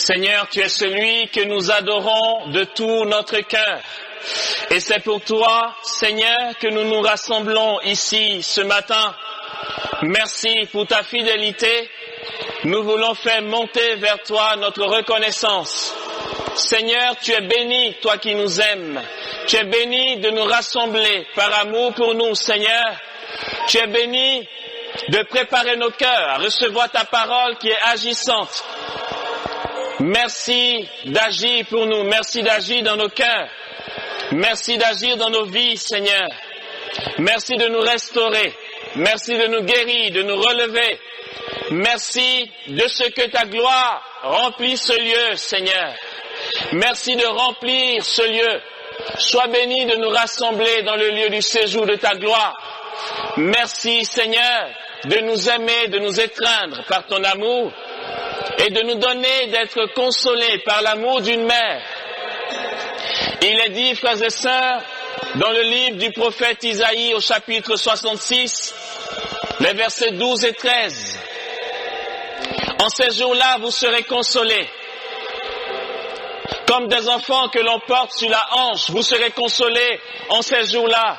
Seigneur, tu es celui que nous adorons de tout notre cœur. Et c'est pour toi, Seigneur, que nous nous rassemblons ici ce matin. Merci pour ta fidélité. Nous voulons faire monter vers toi notre reconnaissance. Seigneur, tu es béni, toi qui nous aimes. Tu es béni de nous rassembler par amour pour nous, Seigneur. Tu es béni de préparer nos cœurs à recevoir ta parole qui est agissante. Merci d'agir pour nous. Merci d'agir dans nos cœurs. Merci d'agir dans nos vies, Seigneur. Merci de nous restaurer. Merci de nous guérir, de nous relever. Merci de ce que ta gloire remplit ce lieu, Seigneur. Merci de remplir ce lieu. Sois béni de nous rassembler dans le lieu du séjour de ta gloire. Merci, Seigneur, de nous aimer, de nous étreindre par ton amour et de nous donner d'être consolés par l'amour d'une mère. Il est dit, frères et sœurs, dans le livre du prophète Isaïe au chapitre 66, les versets 12 et 13. En ces jours-là, vous serez consolés. Comme des enfants que l'on porte sur la hanche, vous serez consolés en ces jours-là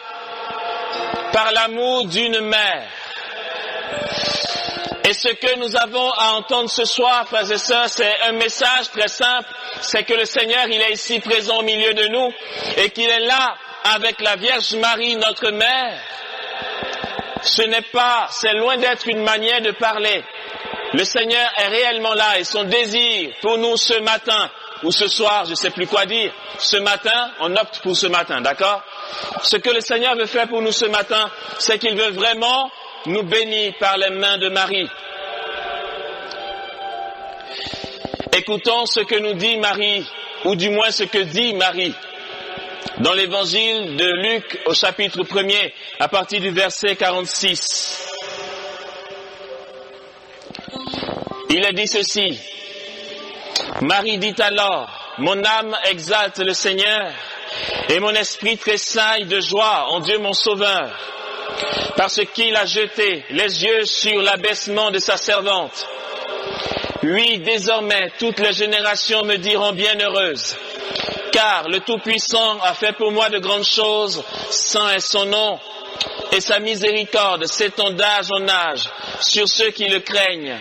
par l'amour d'une mère. Et ce que nous avons à entendre ce soir, frères et sœurs, c'est un message très simple. C'est que le Seigneur, il est ici présent au milieu de nous et qu'il est là avec la Vierge Marie, notre mère. C'est loin d'être une manière de parler. Le Seigneur est réellement là et son désir pour nous ce matin ou ce soir, je ne sais plus quoi dire. Ce matin, on opte pour ce matin, d'accord? Ce que le Seigneur veut faire pour nous ce matin, c'est qu'il veut vraiment nous bénir par les mains de Marie. Écoutons ce que nous dit Marie, ou du moins ce que dit Marie, dans l'évangile de Luc au chapitre 1er, à partir du verset 46. Il est dit ceci. Marie dit alors, mon âme exalte le Seigneur, et mon esprit tressaille de joie en Dieu mon Sauveur, parce qu'il a jeté les yeux sur l'abaissement de sa servante. Oui, désormais, toutes les générations me diront bienheureuse, car le Tout-Puissant a fait pour moi de grandes choses, saint est son nom, et sa miséricorde s'étend d'âge en âge sur ceux qui le craignent.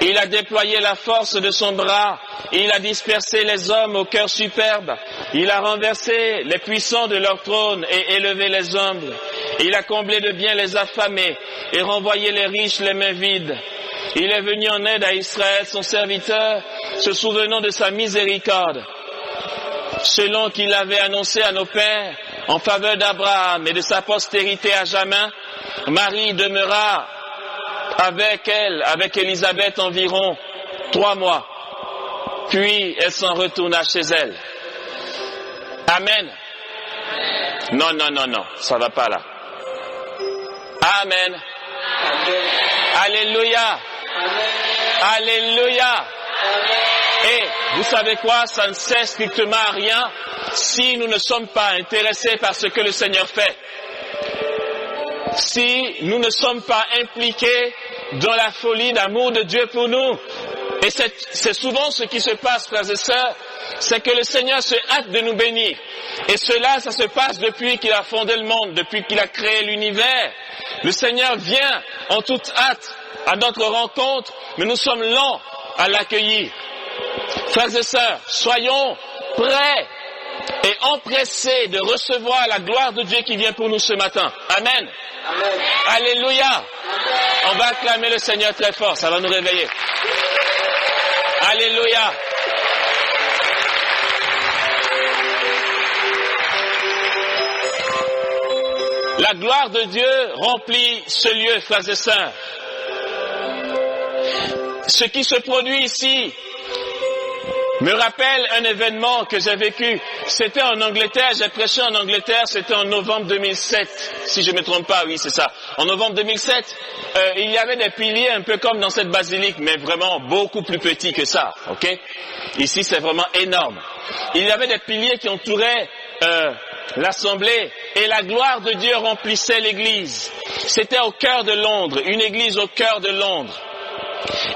Il a déployé la force de son bras, il a dispersé les hommes au cœur superbe, il a renversé les puissants de leur trône et élevé les humbles. Il a comblé de bien les affamés et renvoyé les riches les mains vides. Il est venu en aide à Israël, son serviteur, se souvenant de sa miséricorde, selon qu'il avait annoncé à nos pères, en faveur d'Abraham et de sa postérité à jamais. Marie demeura avec Élisabeth environ 3 mois. Puis elle s'en retourna chez elle. Amen. Non, ça va pas là. Amen. Alléluia. Alléluia. Et vous savez quoi, ça ne sert strictement à rien si nous ne sommes pas intéressés par ce que le Seigneur fait. Si nous ne sommes pas impliqués dans la folie d'amour de Dieu pour nous. Et c'est souvent ce qui se passe, frères et sœurs, c'est que le Seigneur se hâte de nous bénir. Et cela, ça se passe depuis qu'il a fondé le monde, depuis qu'il a créé l'univers. Le Seigneur vient en toute hâte à notre rencontre, mais nous sommes lents à l'accueillir. Frères et sœurs, soyons prêts et empressés de recevoir la gloire de Dieu qui vient pour nous ce matin. Amen. Amen. Alléluia. Amen. On va acclamer le Seigneur très fort, ça va nous réveiller. Alléluia. La gloire de Dieu remplit ce lieu, frères et sœurs. Ce qui se produit ici me rappelle un événement que j'ai vécu. C'était en Angleterre, j'ai prêché en Angleterre, c'était en novembre 2007, si je ne me trompe pas, oui c'est ça. En novembre 2007, il y avait des piliers un peu comme dans cette basilique, mais vraiment beaucoup plus petits que ça, ok? Ici c'est vraiment énorme. Il y avait des piliers qui entouraient l'assemblée et la gloire de Dieu remplissait l'église. C'était au cœur de Londres, une église au cœur de Londres.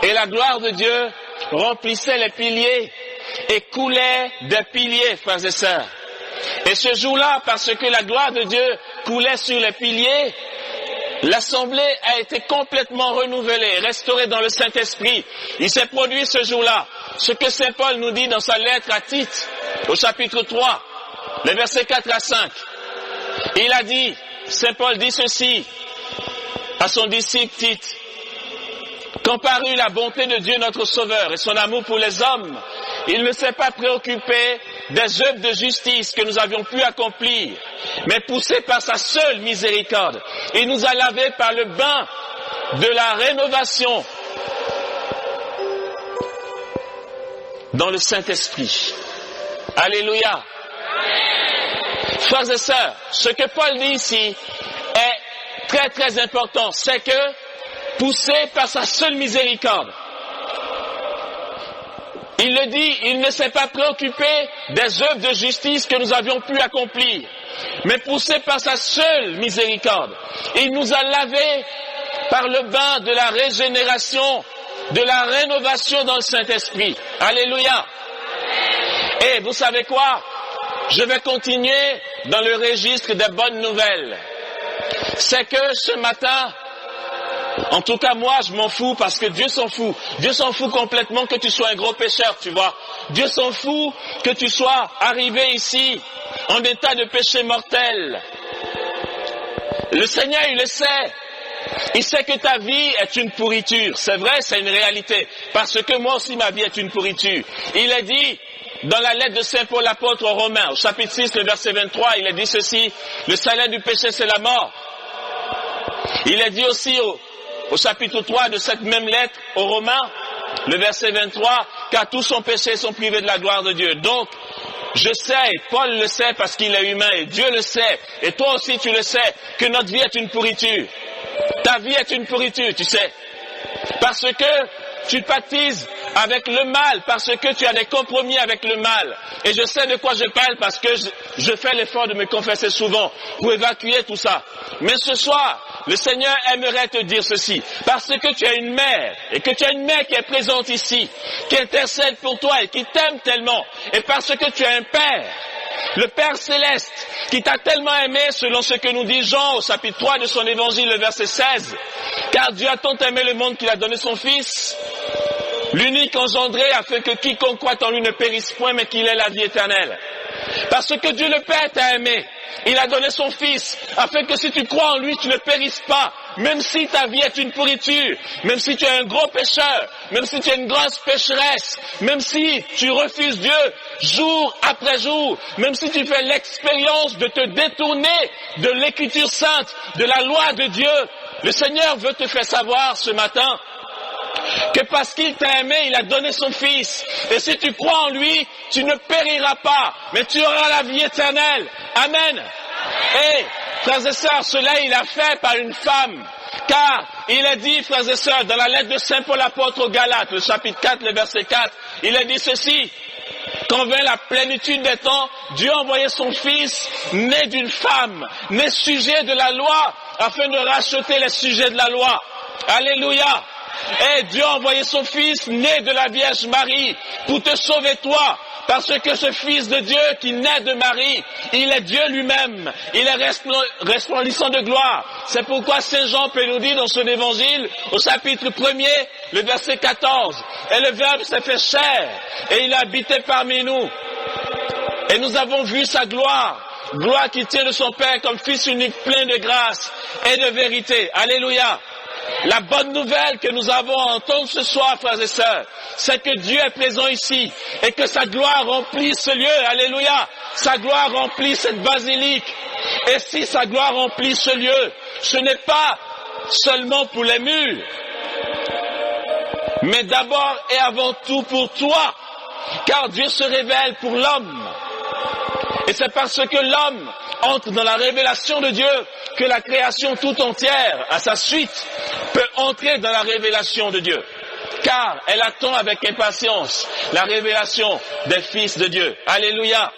Et la gloire de Dieu remplissait les piliers et coulait des piliers, frères et sœurs. Et ce jour-là, parce que la gloire de Dieu coulait sur les piliers, l'assemblée a été complètement renouvelée, restaurée dans le Saint-Esprit. Il s'est produit ce jour-là ce que Saint Paul nous dit dans sa lettre à Tite, au chapitre 3, les versets 4 à 5. Il a dit, Saint Paul dit ceci à son disciple Tite: quand parut la bonté de Dieu notre Sauveur et son amour pour les hommes, il ne s'est pas préoccupé des œuvres de justice que nous avions pu accomplir, mais poussé par sa seule miséricorde, il nous a lavés par le bain de la rénovation dans le Saint-Esprit. Alléluia. Frères et sœurs, ce que Paul dit ici est très très important, c'est que poussé par sa seule miséricorde. Il le dit, il ne s'est pas préoccupé des œuvres de justice que nous avions pu accomplir, mais poussé par sa seule miséricorde. Il nous a lavés par le bain de la régénération, de la rénovation dans le Saint-Esprit. Alléluia. Et vous savez quoi? Je vais continuer dans le registre des bonnes nouvelles. C'est que ce matin, en tout cas moi je m'en fous parce que Dieu s'en fout. Dieu s'en fout complètement que tu sois un gros pécheur, tu vois. Dieu s'en fout que tu sois arrivé ici en état de péché mortel. Le Seigneur il le sait. Il sait que ta vie est une pourriture. C'est vrai, c'est une réalité. Parce que moi aussi ma vie est une pourriture. Il est dit dans la lettre de Saint Paul l'apôtre aux Romains, au chapitre 6, le verset 23, il est dit ceci: le salaire du péché c'est la mort. Il est dit aussi au chapitre 3 de cette même lettre aux Romains, le verset 23, car tous sont péchés, sont privés de la gloire de Dieu. Donc, je sais, Paul le sait parce qu'il est humain, et Dieu le sait, et toi aussi tu le sais, que notre vie est une pourriture. Ta vie est une pourriture, tu sais. Parce que tu pactises avec le mal, parce que tu as des compromis avec le mal. Et je sais de quoi je parle parce que je fais l'effort de me confesser souvent pour évacuer tout ça. Mais ce soir, le Seigneur aimerait te dire ceci, parce que tu as une mère, et que tu as une mère qui est présente ici, qui intercède pour toi et qui t'aime tellement, et parce que tu as un Père, le Père Céleste, qui t'a tellement aimé selon ce que nous dit Jean au chapitre 3 de son évangile, le verset 16, car Dieu a tant aimé le monde qu'il a donné son Fils, l'unique engendré, afin que quiconque croit en lui ne périsse point, mais qu'il ait la vie éternelle. Parce que Dieu le Père t'a aimé, il a donné son Fils, afin que si tu crois en lui, tu ne périsses pas, même si ta vie est une pourriture, même si tu es un gros pécheur, même si tu es une grosse pécheresse, même si tu refuses Dieu jour après jour, même si tu fais l'expérience de te détourner de l'écriture sainte, de la loi de Dieu, le Seigneur veut te faire savoir ce matin que parce qu'il t'a aimé, il a donné son Fils. Et si tu crois en lui, tu ne périras pas, mais tu auras la vie éternelle. Amen. Et, frères et sœurs, cela il a fait par une femme. Car, il est dit, frères et sœurs, dans la lettre de Saint Paul apôtre aux Galates, le chapitre 4, le verset 4, il est dit ceci: quand vint la plénitude des temps, Dieu a envoyé son Fils, né d'une femme, né sujet de la loi, afin de racheter les sujets de la loi. Alléluia. Et Dieu a envoyé son Fils, né de la Vierge Marie, pour te sauver toi. Parce que ce Fils de Dieu qui naît de Marie, il est Dieu lui-même. Il est resplendissant de gloire. C'est pourquoi Saint Jean peut nous dire dans son évangile, au chapitre 1er, le verset 14, et le Verbe s'est fait chair, et il a habité parmi nous. Et nous avons vu sa gloire, gloire qui tient de son Père comme Fils unique plein de grâce et de vérité. Alléluia. La bonne nouvelle que nous avons à entendre ce soir, frères et sœurs, c'est que Dieu est présent ici et que sa gloire remplit ce lieu. Alléluia. Sa gloire remplit cette basilique. Et si sa gloire remplit ce lieu, ce n'est pas seulement pour les murs, mais d'abord et avant tout pour toi, car Dieu se révèle pour l'homme. Et c'est parce que l'homme entre dans la révélation de Dieu que la création tout entière, à sa suite, peut entrer dans la révélation de Dieu. Car elle attend avec impatience la révélation des fils de Dieu. Alléluia.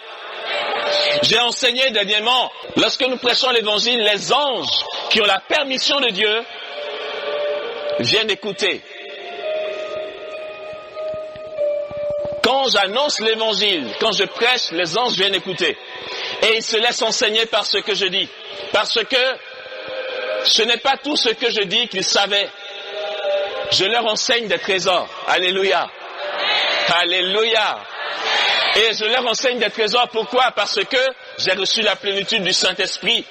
J'ai enseigné dernièrement, lorsque nous prêchons l'évangile, les anges qui ont la permission de Dieu viennent écouter. Quand j'annonce l'évangile, quand je prêche, les anges viennent écouter. Et ils se laissent enseigner par ce que je dis. Parce que ce n'est pas tout ce que je dis qu'ils savaient. Je leur enseigne des trésors. Alléluia. Alléluia. Et je leur enseigne des trésors. Pourquoi? Parce que j'ai reçu la plénitude du Saint-Esprit.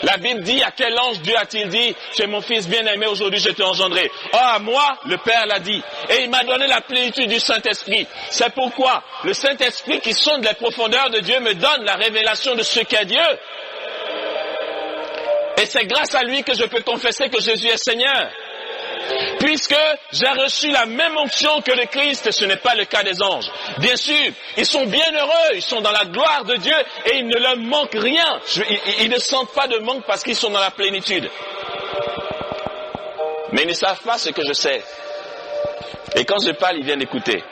La Bible dit, à quel ange Dieu a-t-il dit, tu es mon fils bien-aimé, aujourd'hui je t'ai engendré. Or, à moi, le Père l'a dit. Et il m'a donné la plénitude du Saint-Esprit. C'est pourquoi le Saint-Esprit qui sonde les profondeurs de Dieu me donne la révélation de ce qu'est Dieu. Et c'est grâce à lui que je peux confesser que Jésus est Seigneur. Puisque j'ai reçu la même onction que le Christ, ce n'est pas le cas des anges. Bien sûr, ils sont bien heureux, ils sont dans la gloire de Dieu et il ne leur manque rien. Ils ne sentent pas de manque parce qu'ils sont dans la plénitude. Mais ils ne savent pas ce que je sais. Et quand je parle, ils viennent écouter.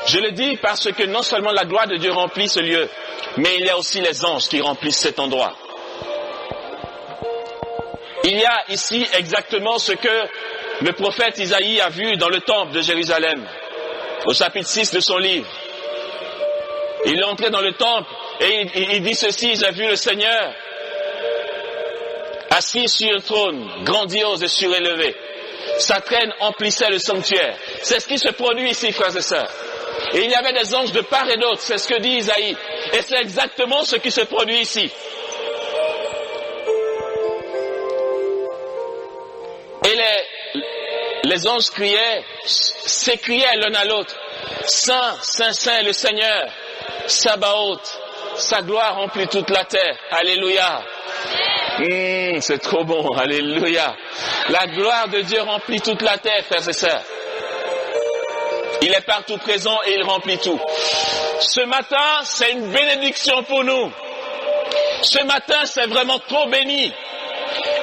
Je le dis parce que non seulement la gloire de Dieu remplit ce lieu, mais il y a aussi les anges qui remplissent cet endroit. Il y a ici exactement ce que le prophète Isaïe a vu dans le temple de Jérusalem, au chapitre 6 de son livre. Il est entré dans le temple et il dit ceci, j'ai vu le Seigneur assis sur un trône, grandiose et surélevé. Sa traîne emplissait le sanctuaire. C'est ce qui se produit ici, frères et sœurs. Et il y avait des anges de part et d'autre, c'est ce que dit Isaïe. Et c'est exactement ce qui se produit ici. Et les anges s'écriaient l'un à l'autre, Saint, Saint, Saint le Seigneur, Sabaoth, sa gloire remplit toute la terre. Alléluia. C'est trop bon, alléluia. La gloire de Dieu remplit toute la terre, frères et sœurs. Il est partout présent et il remplit tout. Ce matin, c'est une bénédiction pour nous. Ce matin, c'est vraiment trop béni.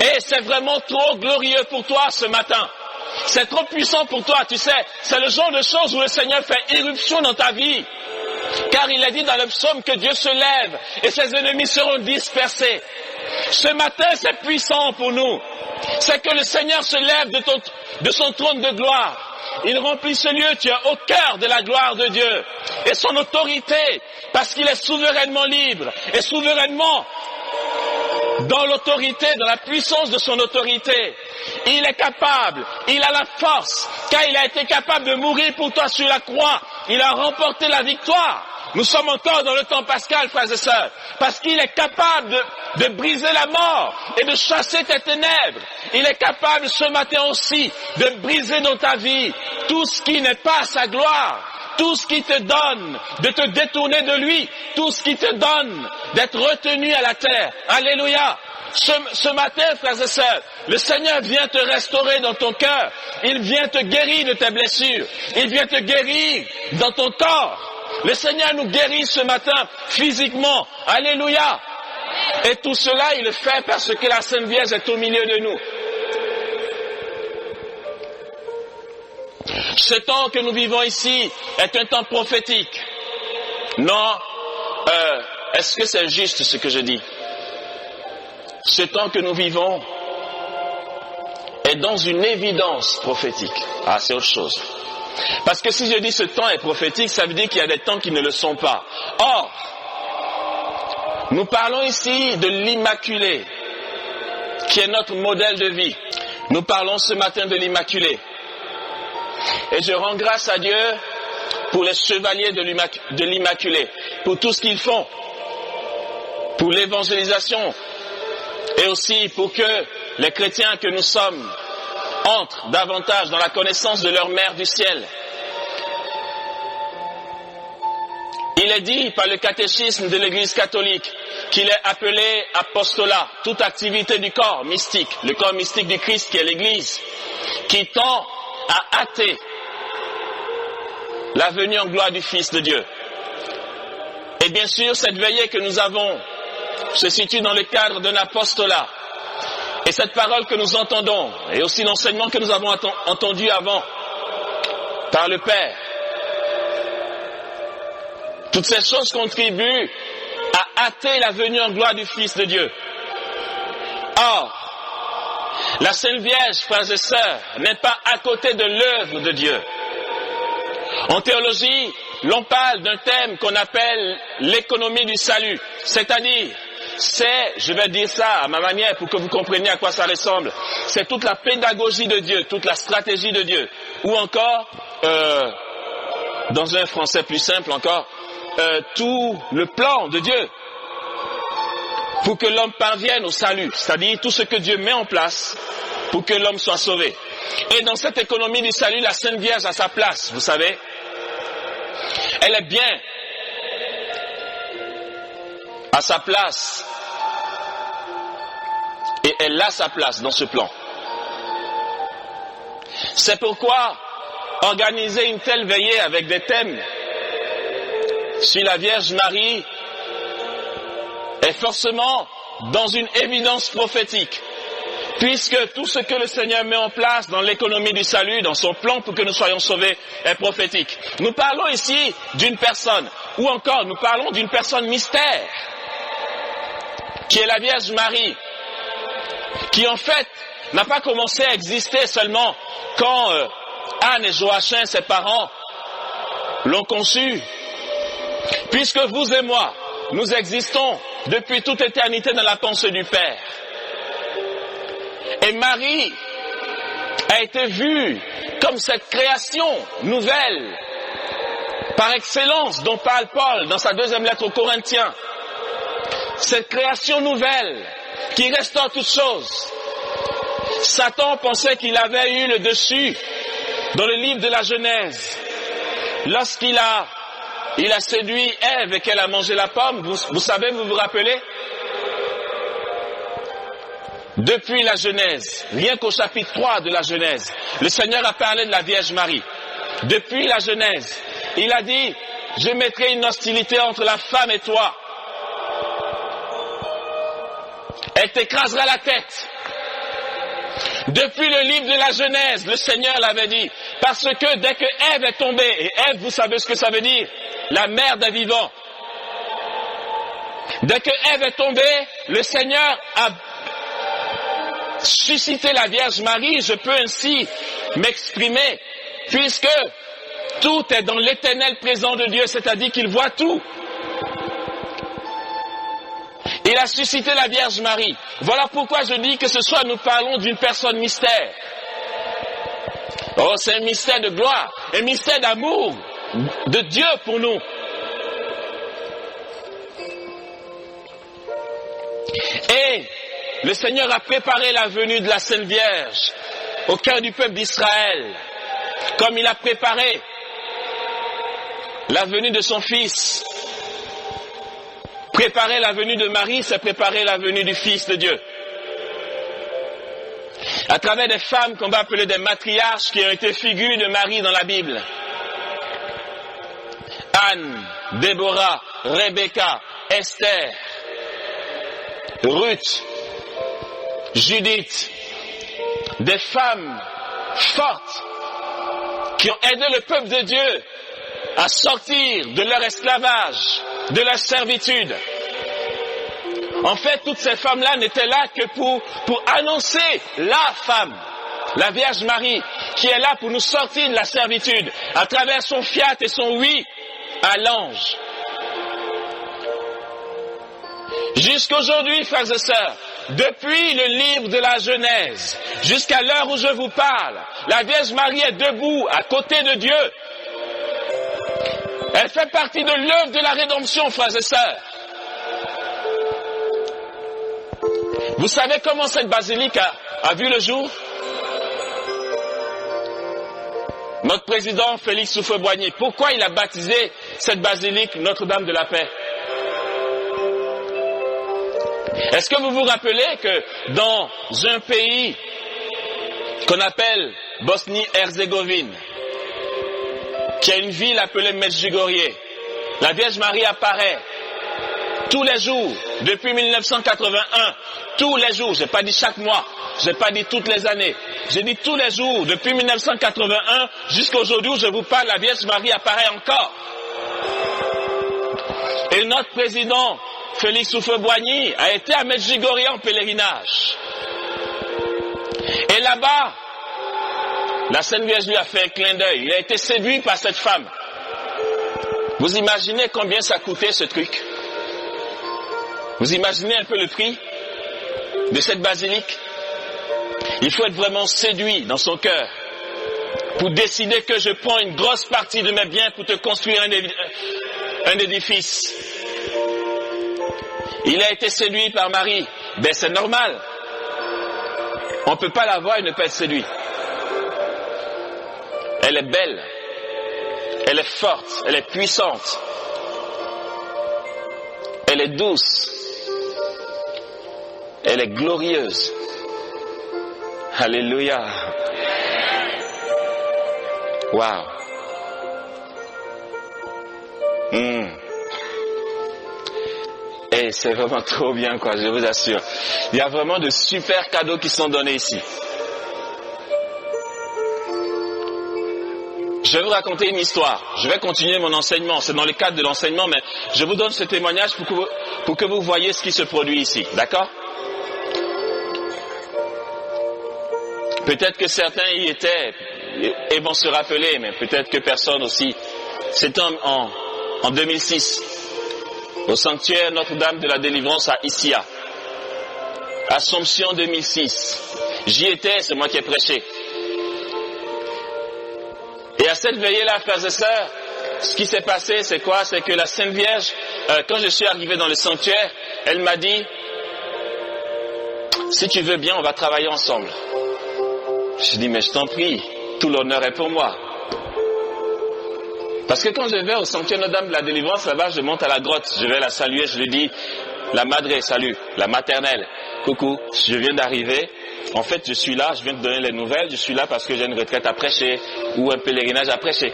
Et c'est vraiment trop glorieux pour toi ce matin. C'est trop puissant pour toi, tu sais. C'est le genre de choses où le Seigneur fait irruption dans ta vie. Car il a dit dans le psaume que Dieu se lève et ses ennemis seront dispersés. Ce matin, c'est puissant pour nous. C'est que le Seigneur se lève de son trône de gloire. Il remplit ce lieu, tu es au cœur de la gloire de Dieu. Et son autorité, parce qu'il est souverainement libre et souverainement dans l'autorité, dans la puissance de son autorité. Il est capable, il a la force, car il a été capable de mourir pour toi sur la croix. Il a remporté la victoire. Nous sommes encore dans le temps pascal, frères et sœurs, parce qu'il est capable de briser la mort et de chasser tes ténèbres. Il est capable ce matin aussi de briser dans ta vie tout ce qui n'est pas sa gloire. Tout ce qui te donne de te détourner de lui, tout ce qui te donne d'être retenu à la terre. Alléluia. Ce matin, frères et sœurs, le Seigneur vient te restaurer dans ton cœur. Il vient te guérir de tes blessures. Il vient te guérir dans ton corps. Le Seigneur nous guérit ce matin physiquement. Alléluia. Et tout cela, il le fait parce que la Sainte Vierge est au milieu de nous. Ce temps que nous vivons ici est un temps prophétique. Non, est-ce que c'est juste ce que je dis? Ce temps que nous vivons est dans une évidence prophétique. Ah, c'est autre chose. Parce que si je dis ce temps est prophétique, ça veut dire qu'il y a des temps qui ne le sont pas. Or, nous parlons ici de l'Immaculée, qui est notre modèle de vie. Nous parlons ce matin de l'Immaculée. Et je rends grâce à Dieu pour les chevaliers de l'Immaculée, pour tout ce qu'ils font, pour l'évangélisation, et aussi pour que les chrétiens que nous sommes entrent davantage dans la connaissance de leur Mère du ciel. Il est dit par le catéchisme de l'Église catholique qu'il est appelé apostolat, toute activité du corps mystique, le corps mystique du Christ qui est l'Église, qui tend à hâter la venue en gloire du Fils de Dieu. Et bien sûr, cette veillée que nous avons se situe dans le cadre d'un apostolat. Et cette parole que nous entendons, et aussi l'enseignement que nous avons entendu avant par le Père, toutes ces choses contribuent à hâter la venue en gloire du Fils de Dieu. Or, la Sainte Vierge, frères et sœurs, n'est pas à côté de l'œuvre de Dieu. En théologie, l'on parle d'un thème qu'on appelle l'économie du salut, c'est-à-dire, je vais dire ça à ma manière pour que vous compreniez à quoi ça ressemble, c'est toute la pédagogie de Dieu, toute la stratégie de Dieu, ou encore, dans un français plus simple encore, tout le plan de Dieu pour que l'homme parvienne au salut, c'est-à-dire tout ce que Dieu met en place pour que l'homme soit sauvé. Et dans cette économie du salut, la Sainte Vierge a sa place, vous savez. Elle est bien à sa place et elle a sa place dans ce plan. C'est pourquoi organiser une telle veillée avec des thèmes sur la Vierge Marie est forcément dans une évidence prophétique, puisque tout ce que le Seigneur met en place dans l'économie du salut, dans son plan pour que nous soyons sauvés, est prophétique. Nous parlons ici d'une personne, ou encore nous parlons d'une personne mystère, qui est la Vierge Marie, qui en fait n'a pas commencé à exister seulement quand Anne et Joachim, ses parents, l'ont conçue, puisque vous et moi, nous existons depuis toute éternité dans la pensée du Père. Et Marie a été vue comme cette création nouvelle, par excellence, dont parle Paul dans sa deuxième lettre aux Corinthiens. Cette création nouvelle qui restaure toutes choses. Satan pensait qu'il avait eu le dessus dans le livre de la Genèse. Lorsqu'il a séduit Ève et qu'elle a mangé la pomme, vous savez, vous vous rappelez? Depuis la Genèse, rien qu'au chapitre 3 de la Genèse, le Seigneur a parlé de la Vierge Marie. Depuis la Genèse, il a dit, je mettrai une hostilité entre la femme et toi. Elle t'écrasera la tête. Depuis le livre de la Genèse, le Seigneur l'avait dit, parce que dès que Ève est tombée, et Ève, vous savez ce que ça veut dire, la mère des vivants. Dès que Ève est tombée, le Seigneur a suscité la Vierge Marie, je peux ainsi m'exprimer, puisque tout est dans l'éternel présent de Dieu, c'est-à-dire qu'il voit tout. Il a suscité la Vierge Marie. Voilà pourquoi je dis que ce soir nous parlons d'une personne mystère. Oh, c'est un mystère de gloire, un mystère d'amour de Dieu pour nous. Et le Seigneur a préparé la venue de la Sainte Vierge au cœur du peuple d'Israël, comme il a préparé la venue de son Fils. Préparer la venue de Marie, c'est préparer la venue du Fils de Dieu. À travers des femmes qu'on va appeler des matriarches qui ont été figures de Marie dans la Bible. Anne, Déborah, Rebecca, Esther, Ruth, Judith, des femmes fortes qui ont aidé le peuple de Dieu à sortir de leur esclavage, de leur servitude. En fait, toutes ces femmes-là n'étaient là que pour annoncer la femme, la Vierge Marie, qui est là pour nous sortir de la servitude, à travers son fiat et son oui à l'ange. Jusqu'aujourd'hui, frères et sœurs, depuis le livre de la Genèse, jusqu'à l'heure où je vous parle, la Vierge Marie est debout à côté de Dieu. Elle fait partie de l'œuvre de la rédemption, frères et sœurs. Vous savez comment cette basilique a vu le jour? Notre président Félix Houphouët-Boigny, pourquoi il a baptisé cette basilique Notre-Dame de la Paix? Est-ce que vous vous rappelez que dans un pays qu'on appelle Bosnie-Herzégovine, qui a une ville appelée Medjugorje, la Vierge Marie apparaît tous les jours, depuis 1981, tous les jours, j'ai pas dit chaque mois, j'ai pas dit toutes les années, j'ai dit tous les jours, depuis 1981 jusqu'à aujourd'hui où je vous parle, la Vierge Marie apparaît encore. Et notre président, Félix Houphouët-Boigny, a été à Medjugorje en pèlerinage. Et là-bas, La Sainte Vierge lui a fait un clin d'œil. Il a été séduit par cette femme. Vous imaginez combien ça coûtait ce truc? Vous imaginez un peu le prix de cette basilique? Il faut être vraiment séduit dans son cœur pour décider que je prends une grosse partie de mes biens pour te construire un édifice. Il a été séduit par Marie. Ben c'est normal. On ne peut pas la voir et ne pas être séduit. Elle est belle. Elle est forte. Elle est puissante. Elle est douce. Elle est glorieuse. Alléluia. Wow. Et c'est vraiment trop bien, quoi, je vous assure. Il y a vraiment de super cadeaux qui sont donnés ici. Je vais vous raconter une histoire. Je vais continuer mon enseignement. C'est dans le cadre de l'enseignement, mais je vous donne ce témoignage pour que vous voyez ce qui se produit ici. D'accord? Peut-être que certains y étaient et vont se rappeler, mais peut-être que personne aussi. C'était en 2006, au sanctuaire Notre-Dame de la Délivrance à Issia. Assomption 2006. J'y étais, c'est moi qui ai prêché. Et à cette veillée-là, frères et sœurs, ce qui s'est passé, c'est quoi? C'est que la Sainte Vierge, quand je suis arrivé dans le sanctuaire, elle m'a dit, si tu veux bien, on va travailler ensemble. Je dis, mais je t'en prie, tout l'honneur est pour moi. Parce que quand je vais au sanctuaire Notre-Dame de la Délivrance, là-bas, je monte à la grotte, je vais la saluer, je lui dis, la madre, salut, la maternelle, coucou, je viens d'arriver, en fait je suis là, je viens de donner les nouvelles, je suis là parce que j'ai une retraite à prêcher, ou un pèlerinage à prêcher.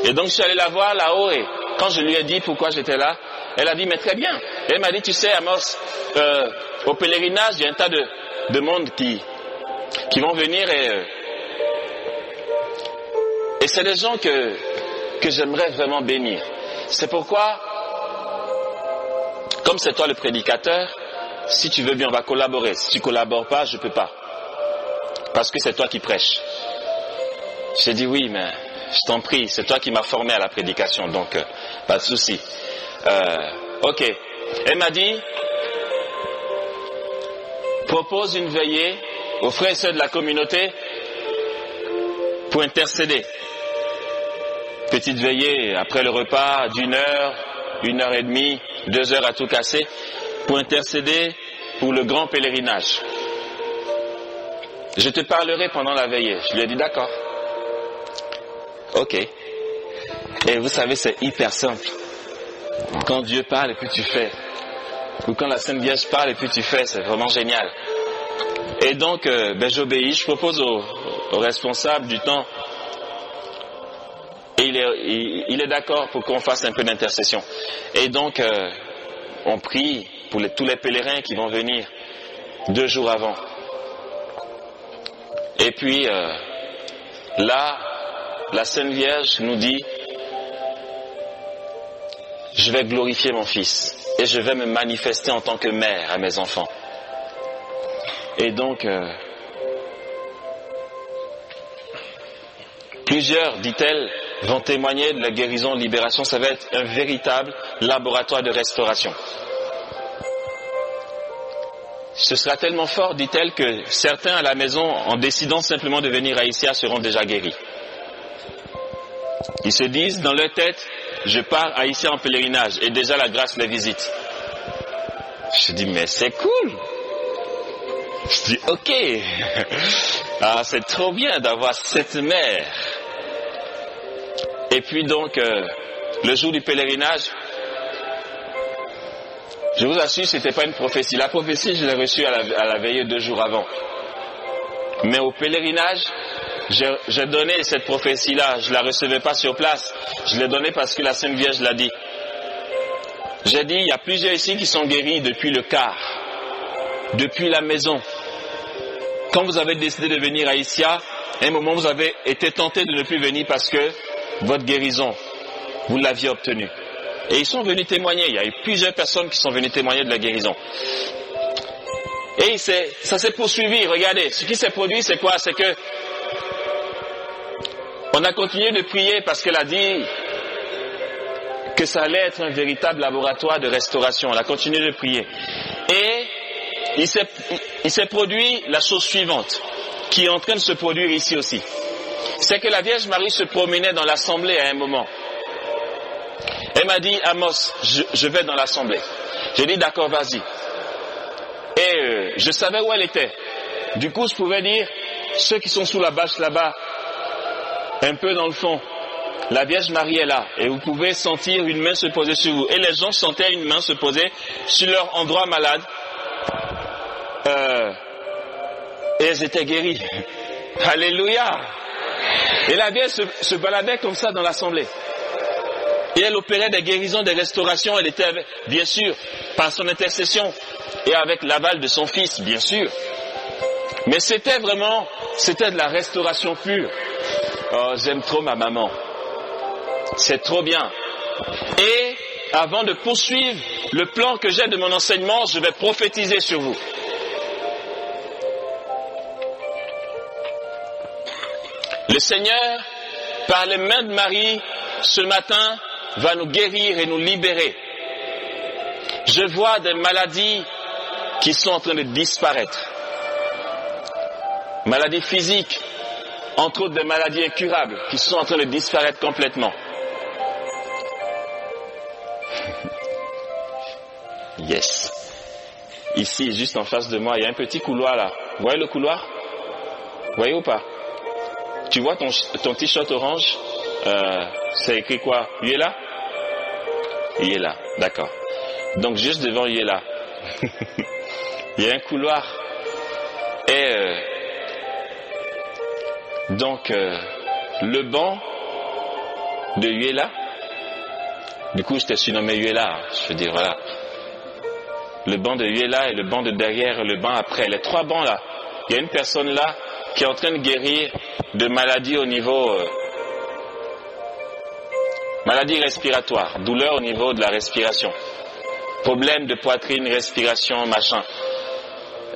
Et donc je suis allé la voir là-haut, et quand je lui ai dit pourquoi j'étais là, elle a dit, mais très bien. Et elle m'a dit, tu sais Amos, au pèlerinage, il y a un tas de monde qui vont venir, et c'est des gens que j'aimerais vraiment bénir. C'est pourquoi, comme c'est toi le prédicateur, si tu veux bien, on va collaborer. Si tu ne collabores pas, je ne peux pas. Parce que c'est toi qui prêches. J'ai dit oui, mais je t'en prie, c'est toi qui m'as formé à la prédication, donc pas de souci. Ok. Elle m'a dit, propose une veillée aux frères et sœurs de la communauté pour intercéder. Petite veillée après le repas d'1 heure, 1h30, 2 heures à tout casser, pour intercéder pour le grand pèlerinage. Je te parlerai pendant la veillée. Je lui ai dit d'accord. Ok. Et vous savez, c'est hyper simple. Quand Dieu parle et puis tu fais. Ou quand la Sainte Vierge parle et puis tu fais, c'est vraiment génial. Et donc, j'obéis, je propose au responsable du temps. Et il est d'accord pour qu'on fasse un peu d'intercession. Et donc, on prie pour tous les pèlerins qui vont venir 2 jours avant. Et puis, là, la Sainte Vierge nous dit, je vais glorifier mon Fils et je vais me manifester en tant que mère à mes enfants. Et donc, plusieurs, dit-elle, vont témoigner de la guérison, libération. Ça va être un véritable laboratoire de restauration. Ce sera tellement fort, dit-elle, que certains à la maison, en décidant simplement de venir à Issia, seront déjà guéris. Ils se disent dans leur tête, je pars à Issia en pèlerinage et déjà la grâce les visite. Je dis, mais c'est cool. Je dis, ok. Ah, c'est trop bien d'avoir cette mère. Et puis donc, le jour du pèlerinage, je vous assure, ce n'était pas une prophétie. La prophétie, je l'ai reçue à la veillée 2 jours avant. Mais au pèlerinage, j'ai donné cette prophétie-là. Je ne la recevais pas sur place. Je l'ai donnée parce que la Sainte Vierge l'a dit. J'ai dit, il y a plusieurs ici qui sont guéris depuis le car, depuis la maison. Quand vous avez décidé de venir à Issia, à un moment vous avez été tenté de ne plus venir parce que votre guérison, vous l'aviez obtenue. Et ils sont venus témoigner. Il y a eu plusieurs personnes qui sont venues témoigner de la guérison. Et ça s'est poursuivi. Regardez, ce qui s'est produit, c'est quoi? C'est que On a continué de prier parce qu'elle a dit que ça allait être un véritable laboratoire de restauration. On a continué de prier. Et il s'est produit la chose suivante, qui est en train de se produire ici aussi. C'est que la Vierge Marie se promenait dans l'assemblée à un moment. Elle m'a dit, Amos, je vais dans l'assemblée. J'ai dit, d'accord, vas-y. Et je savais où elle était. Du coup, je pouvais dire, ceux qui sont sous la bâche là-bas, un peu dans le fond, la Vierge Marie est là. Et vous pouvez sentir une main se poser sur vous. Et les gens sentaient une main se poser sur leur endroit malade. Et elles étaient guéries. Alléluia. Et la Vierge se baladait comme ça dans l'assemblée. Et elle opérait des guérisons, des restaurations. Elle était, bien sûr, par son intercession et avec l'aval de son fils, bien sûr. Mais c'était de la restauration pure. Oh, j'aime trop ma maman. C'est trop bien. Et avant de poursuivre le plan que j'ai de mon enseignement, je vais prophétiser sur vous. Le Seigneur, par les mains de Marie, ce matin, va nous guérir et nous libérer. Je vois des maladies qui sont en train de disparaître. Maladies physiques, entre autres des maladies incurables, qui sont en train de disparaître complètement. Yes. Ici, juste en face de moi, il y a un petit couloir là. Vous voyez le couloir? Vous voyez ou pas? Tu vois ton t-shirt orange? C'est écrit quoi? Yuela? Yuela, d'accord. Donc juste devant Yuela, il y a un couloir. Et donc le banc de Yuela, du coup je t'ai surnommé Yuela, je veux dire voilà. Le banc de Yuela et le banc de derrière et le banc après, les trois bancs là. Il y a une personne là qui est en train de guérir de maladies au niveau maladie respiratoire, douleur au niveau de la respiration, problème de poitrine, respiration, machin.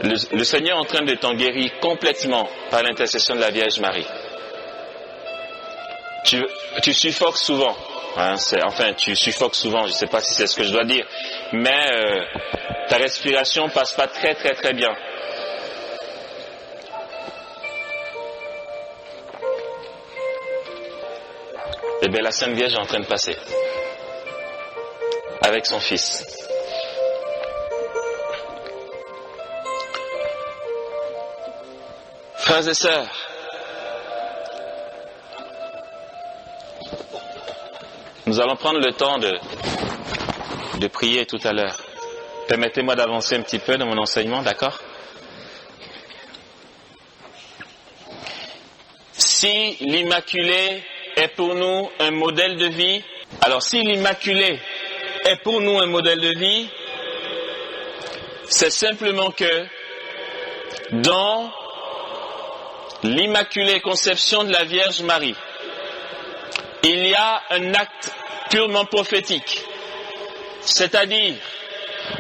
Le Seigneur est en train de t'en guérir complètement par l'intercession de la Vierge Marie. Tu suffoques souvent, hein, tu suffoques souvent, je ne sais pas si c'est ce que je dois dire, mais ta respiration passe pas très très très bien. Eh bien, la Sainte Vierge est en train de passer avec son Fils. Frères et sœurs, nous allons prendre le temps de prier tout à l'heure. Permettez-moi d'avancer un petit peu dans mon enseignement, d'accord? Si l'Immaculée est pour nous un modèle de vie, alors si l'Immaculée est pour nous un modèle de vie, c'est simplement que dans l'Immaculée Conception de la Vierge Marie, il y a un acte purement prophétique, c'est-à-dire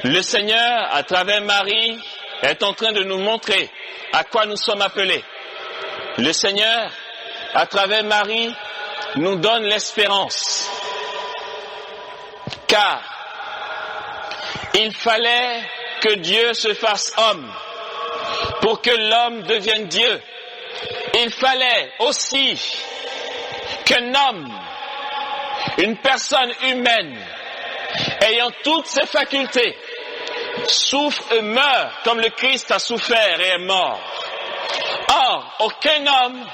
le Seigneur, à travers Marie, est en train de nous montrer à quoi nous sommes appelés. Le Seigneur, à travers Marie, nous donne l'espérance. Car il fallait que Dieu se fasse homme pour que l'homme devienne Dieu. Il fallait aussi qu'un homme, une personne humaine, ayant toutes ses facultés, souffre et meurt comme le Christ a souffert et est mort. Or, aucun homme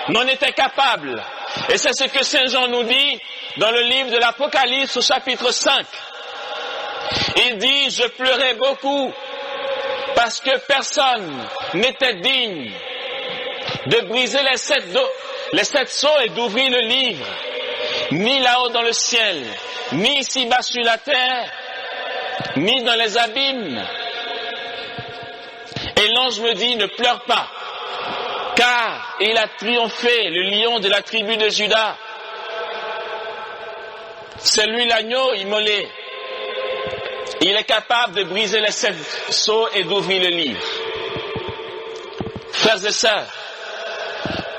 n'en était capable. Et c'est ce que Saint Jean nous dit dans le livre de l'Apocalypse au chapitre 5. Il dit, je pleurais beaucoup parce que personne n'était digne de briser les sept sceaux et d'ouvrir le livre, ni là-haut dans le ciel, ni ici-bas sur la terre, ni dans les abîmes. Et l'ange me dit, ne pleure pas, car il a triomphé, le lion de la tribu de Juda. C'est lui l'agneau immolé. Il est capable de briser les sept sceaux et d'ouvrir le livre. Frères et sœurs,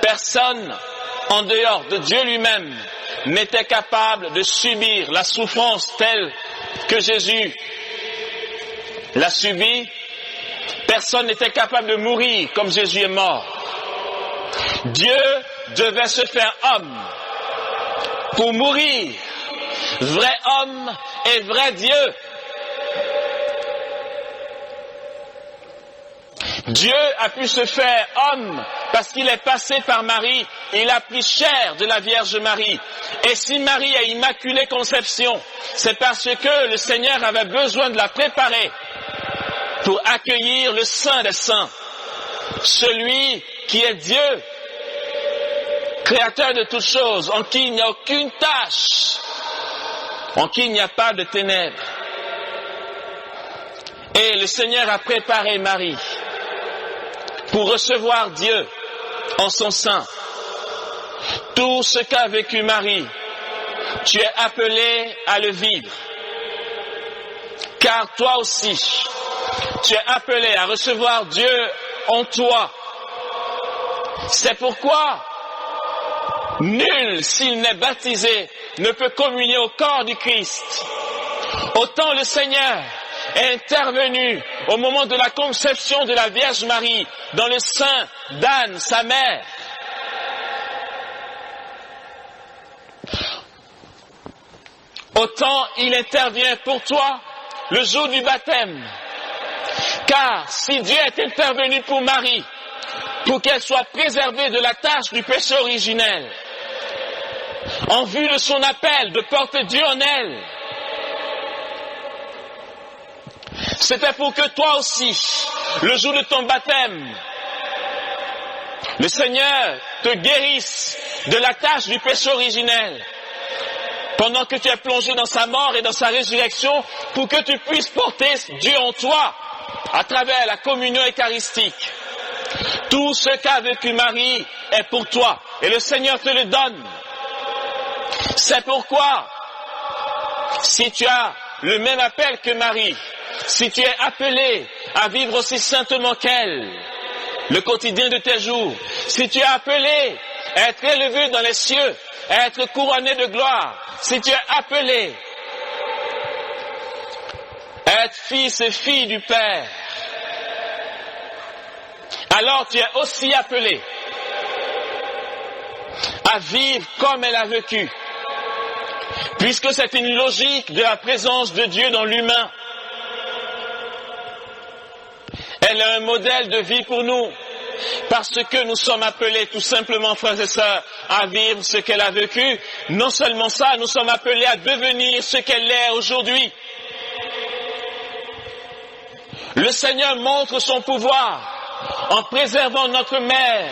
personne en dehors de Dieu lui-même, n'était capable de subir la souffrance telle que Jésus l'a subie. Personne n'était capable de mourir comme Jésus est mort. Dieu devait se faire homme pour mourir, vrai homme et vrai Dieu. Dieu a pu se faire homme parce qu'il est passé par Marie, il a pris chair de la Vierge Marie. Et si Marie a immaculée conception, c'est parce que le Seigneur avait besoin de la préparer pour accueillir le Saint des Saints, celui qui est Dieu, créateur de toutes choses, en qui il n'y a aucune tache, en qui il n'y a pas de ténèbres. Et le Seigneur a préparé Marie pour recevoir Dieu en son sein. Tout ce qu'a vécu Marie, tu es appelé à le vivre. Car toi aussi, tu es appelé à recevoir Dieu en toi. C'est pourquoi nul, s'il n'est baptisé, ne peut communier au corps du Christ. Autant le Seigneur est intervenu au moment de la conception de la Vierge Marie dans le sein d'Anne, sa mère. Autant il intervient pour toi le jour du baptême. Car si Dieu est intervenu pour Marie, pour qu'elle soit préservée de la tâche du péché originel, en vue de son appel de porter Dieu en elle, c'était pour que toi aussi, le jour de ton baptême, le Seigneur te guérisse de la tâche du péché originel, pendant que tu es plongé dans sa mort et dans sa résurrection, pour que tu puisses porter Dieu en toi, à travers la communion eucharistique. Tout ce qu'a vécu Marie est pour toi, et le Seigneur te le donne. C'est pourquoi, si tu as le même appel que Marie, si tu es appelé à vivre aussi saintement qu'elle, le quotidien de tes jours, si tu es appelé à être élevé dans les cieux, à être couronné de gloire, si tu es appelé à être fils et fille du Père, alors tu es aussi appelé à vivre comme elle a vécu, puisque c'est une logique de la présence de Dieu dans l'humain. Elle est un modèle de vie pour nous, parce que nous sommes appelés tout simplement, frères et sœurs, à vivre ce qu'elle a vécu. Non seulement ça, nous sommes appelés à devenir ce qu'elle est aujourd'hui. Le Seigneur montre son pouvoir en préservant notre mère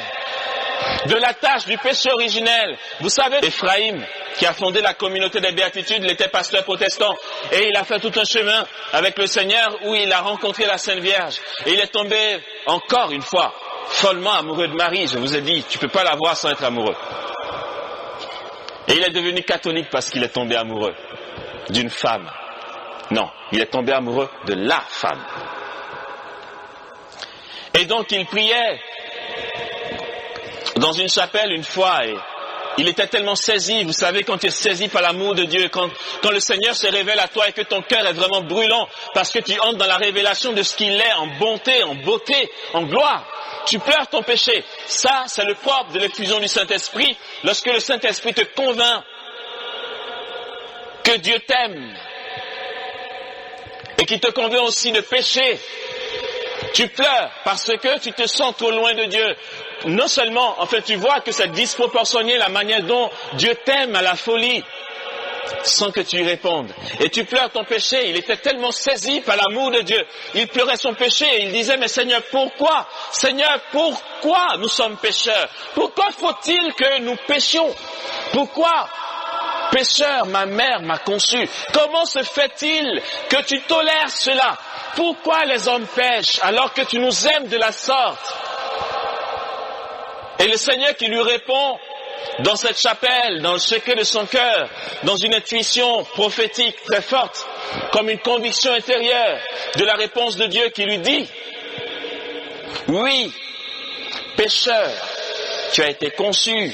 de la tâche du péché originel. Vous savez, Ephraïm, qui a fondé la communauté des béatitudes, il était pasteur protestant et il a fait tout un chemin avec le Seigneur où il a rencontré la Sainte Vierge. Et il est tombé encore une fois follement amoureux de Marie. Je vous ai dit, tu ne peux pas la voir sans être amoureux. Et il est devenu catholique parce qu'il est tombé amoureux d'une femme. Non, il est tombé amoureux de la femme. Et donc il priait dans une chapelle une fois et il était tellement saisi. Vous savez, quand tu es saisi par l'amour de Dieu, quand le Seigneur se révèle à toi et que ton cœur est vraiment brûlant parce que tu entres dans la révélation de ce qu'il est en bonté, en beauté, en gloire, tu pleures ton péché. Ça, c'est le propre de l'effusion du Saint-Esprit. Lorsque le Saint-Esprit te convainc que Dieu t'aime et qu'il te convainc aussi de pécher, tu pleures parce que tu te sens trop loin de Dieu. Non seulement, en fait, tu vois que c'est disproportionné la manière dont Dieu t'aime à la folie, sans que tu y répondes. Et tu pleures ton péché. Il était tellement saisi par l'amour de Dieu. Il pleurait son péché et il disait, mais Seigneur, pourquoi? Seigneur, pourquoi nous sommes pécheurs? Pourquoi faut-il que nous péchions? Pourquoi? Pécheur, ma mère m'a conçu. Comment se fait-il que tu tolères cela? Pourquoi les hommes pêchent alors que tu nous aimes de la sorte? Et le Seigneur qui lui répond dans cette chapelle, dans le secret de son cœur, dans une intuition prophétique très forte, comme une conviction intérieure de la réponse de Dieu qui lui dit, oui, pécheur, tu as été conçu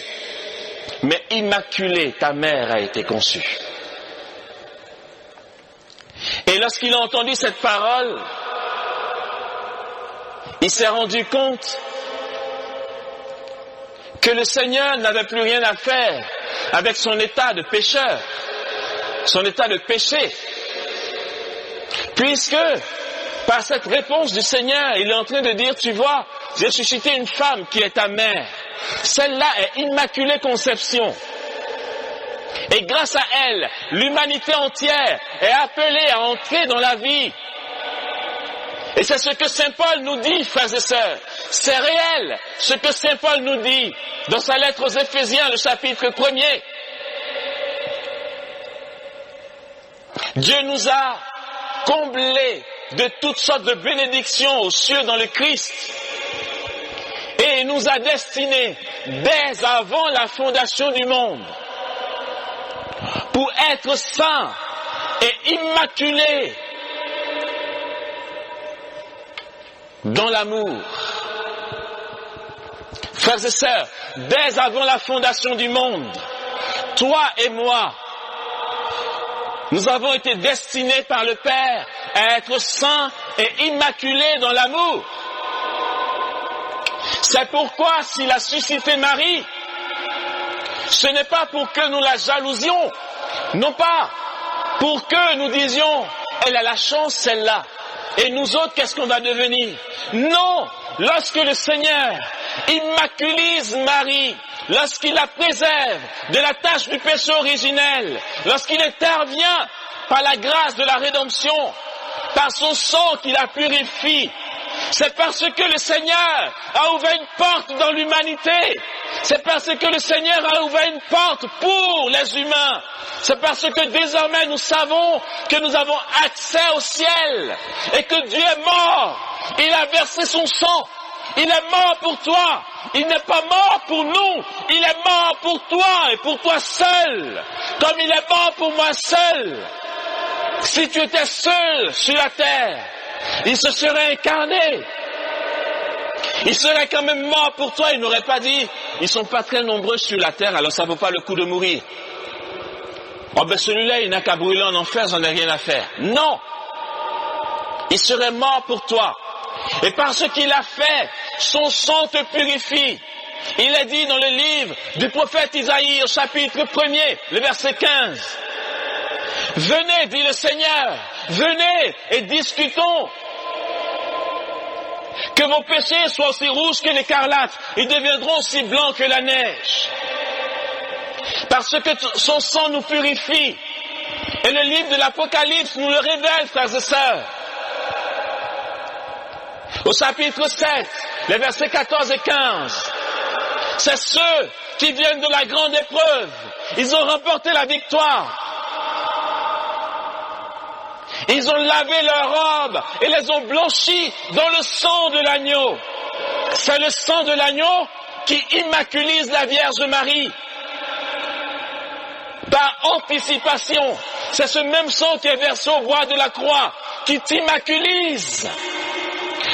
mais immaculée ta mère a été conçue. Et lorsqu'il a entendu cette parole, il s'est rendu compte que le Seigneur n'avait plus rien à faire avec son état de pécheur, son état de péché. Puisque, par cette réponse du Seigneur, il est en train de dire, tu vois, j'ai suscité une femme qui est ta mère. Celle-là est immaculée conception. Et grâce à elle, l'humanité entière est appelée à entrer dans la vie. Et c'est ce que Saint Paul nous dit, frères et sœurs. C'est réel, ce que Saint Paul nous dit dans sa lettre aux Éphésiens, le chapitre 1er. Dieu nous a comblés de toutes sortes de bénédictions aux cieux dans le Christ. Et il nous a destinés dès avant la fondation du monde pour être saints et immaculés dans l'amour. Frères et sœurs, dès avant la fondation du monde, toi et moi, nous avons été destinés par le Père à être saints et immaculés dans l'amour. C'est pourquoi s'il a suscité Marie, ce n'est pas pour que nous la jalousions, non pas pour que nous disions, elle a la chance celle-là, et nous autres qu'est-ce qu'on va devenir? Non, lorsque le Seigneur immaculise Marie, lorsqu'il la préserve de la tâche du péché originel, lorsqu'il intervient par la grâce de la rédemption, par son sang qui la purifie, c'est parce que le Seigneur a ouvert une porte dans l'humanité. C'est parce que le Seigneur a ouvert une porte pour les humains. C'est parce que désormais nous savons que nous avons accès au ciel et que Dieu est mort. Il a versé son sang. Il est mort pour toi. Il n'est pas mort pour nous. Il est mort pour toi et pour toi seul. Comme il est mort pour moi seul. Si tu étais seul sur la terre, il se serait incarné. Il serait quand même mort pour toi. Il n'aurait pas dit, ils sont pas très nombreux sur la terre, alors ça vaut pas le coup de mourir. Oh ben celui-là, il n'a qu'à brûler en enfer, j'en ai rien à faire. Non! Il serait mort pour toi. Et parce qu'il a fait, son sang te purifie. Il est dit dans le livre du prophète Isaïe, au chapitre 1er, le verset 15. Venez, dit le Seigneur, venez et discutons. Que vos péchés soient aussi rouges que l'écarlate, ils deviendront aussi blancs que la neige. Parce que son sang nous purifie. Et le livre de l'Apocalypse nous le révèle, frères et sœurs. Au chapitre 7, les versets 14 et 15. C'est ceux qui viennent de la grande épreuve. Ils ont remporté la victoire. Ils ont lavé leurs robes et les ont blanchis dans le sang de l'agneau. C'est le sang de l'agneau qui immaculise la Vierge Marie. Par anticipation, c'est ce même sang qui est versé au bois de la croix qui t'immaculise.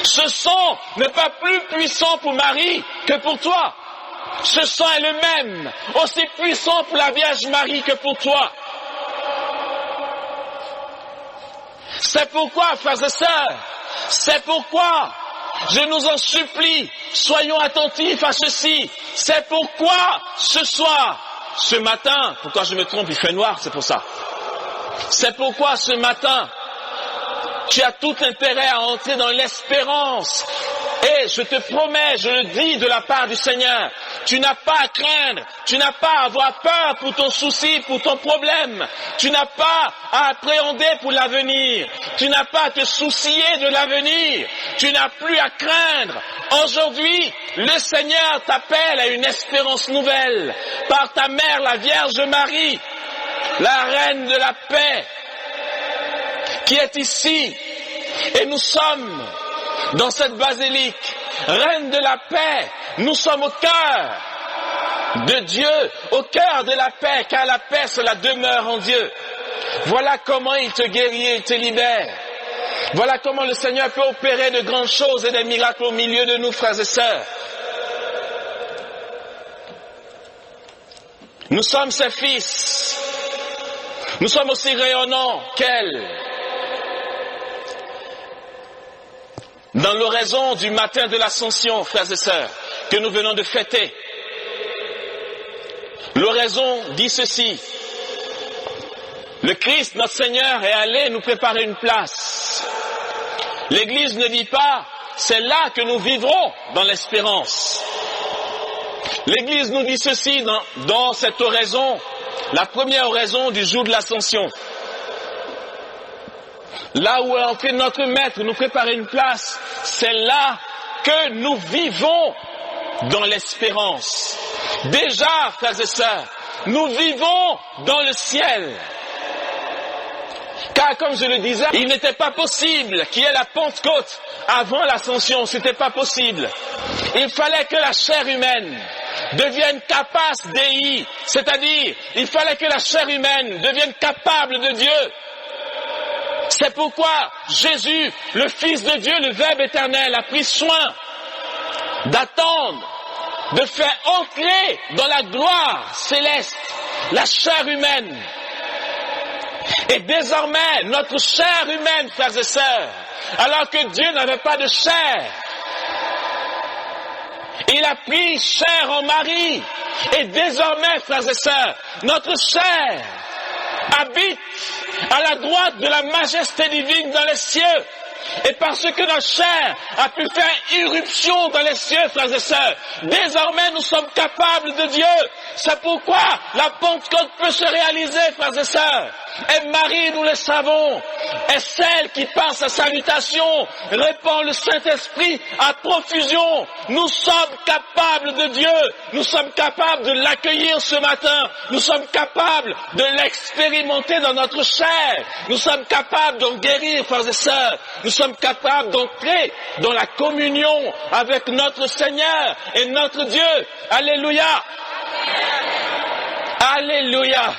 Ce sang n'est pas plus puissant pour Marie que pour toi. Ce sang est le même, aussi puissant pour la Vierge Marie que pour toi. C'est pourquoi, frères et sœurs, c'est pourquoi, je nous en supplie, soyons attentifs à ceci. C'est pourquoi, ce soir, ce matin, pourquoi je me trompe, il fait noir, c'est pour ça. C'est pourquoi, ce matin, tu as tout intérêt à entrer dans l'espérance. Et je te promets, je le dis de la part du Seigneur, tu n'as pas à craindre, tu n'as pas à avoir peur pour ton souci, pour ton problème, tu n'as pas à appréhender pour l'avenir, tu n'as pas à te soucier de l'avenir, tu n'as plus à craindre. Aujourd'hui, le Seigneur t'appelle à une espérance nouvelle par ta mère, la Vierge Marie, la Reine de la paix, qui est ici, et nous sommes dans cette basilique, Reine de la paix, nous sommes au cœur de Dieu, au cœur de la paix, car la paix c'est la demeure en Dieu. Voilà comment il te guérit, il te libère. Voilà comment le Seigneur peut opérer de grandes choses et des miracles au milieu de nous, frères et sœurs. Nous sommes ses fils. Nous sommes aussi rayonnants qu'elle. Dans l'oraison du matin de l'Ascension, frères et sœurs, que nous venons de fêter, l'oraison dit ceci: le Christ, notre Seigneur, est allé nous préparer une place. L'Église ne dit pas, c'est là que nous vivrons dans l'espérance. L'Église nous dit ceci dans cette oraison, la première oraison du jour de l'Ascension. Là où est entré notre Maître, nous préparer une place, c'est là que nous vivons dans l'espérance. Déjà, frères et sœurs, nous vivons dans le ciel. Car comme je le disais, il n'était pas possible qu'il y ait la Pentecôte avant l'Ascension, c'était pas possible. Il fallait que la chair humaine devienne capace dei, c'est-à-dire, il fallait que la chair humaine devienne capable de Dieu. C'est pourquoi Jésus, le Fils de Dieu, le Verbe éternel, a pris soin d'attendre, de faire entrer dans la gloire céleste la chair humaine. Et désormais, notre chair humaine, frères et sœurs, alors que Dieu n'avait pas de chair, il a pris chair en Marie. Et désormais, frères et sœurs, notre chair habite à la droite de la majesté divine dans les cieux. Et parce que notre chair a pu faire irruption dans les cieux, frères et sœurs, désormais nous sommes capables de Dieu. C'est pourquoi la Pentecôte peut se réaliser, frères et sœurs. Et Marie, nous le savons, est celle qui, par sa salutation, répand le Saint-Esprit à profusion. Nous sommes capables de Dieu. Nous sommes capables de l'accueillir ce matin. Nous sommes capables de l'expérimenter dans notre chair. Nous sommes capables d'en guérir, frères et sœurs. Nous sommes capables d'entrer dans la communion avec notre Seigneur et notre Dieu. Alléluia. Alléluia.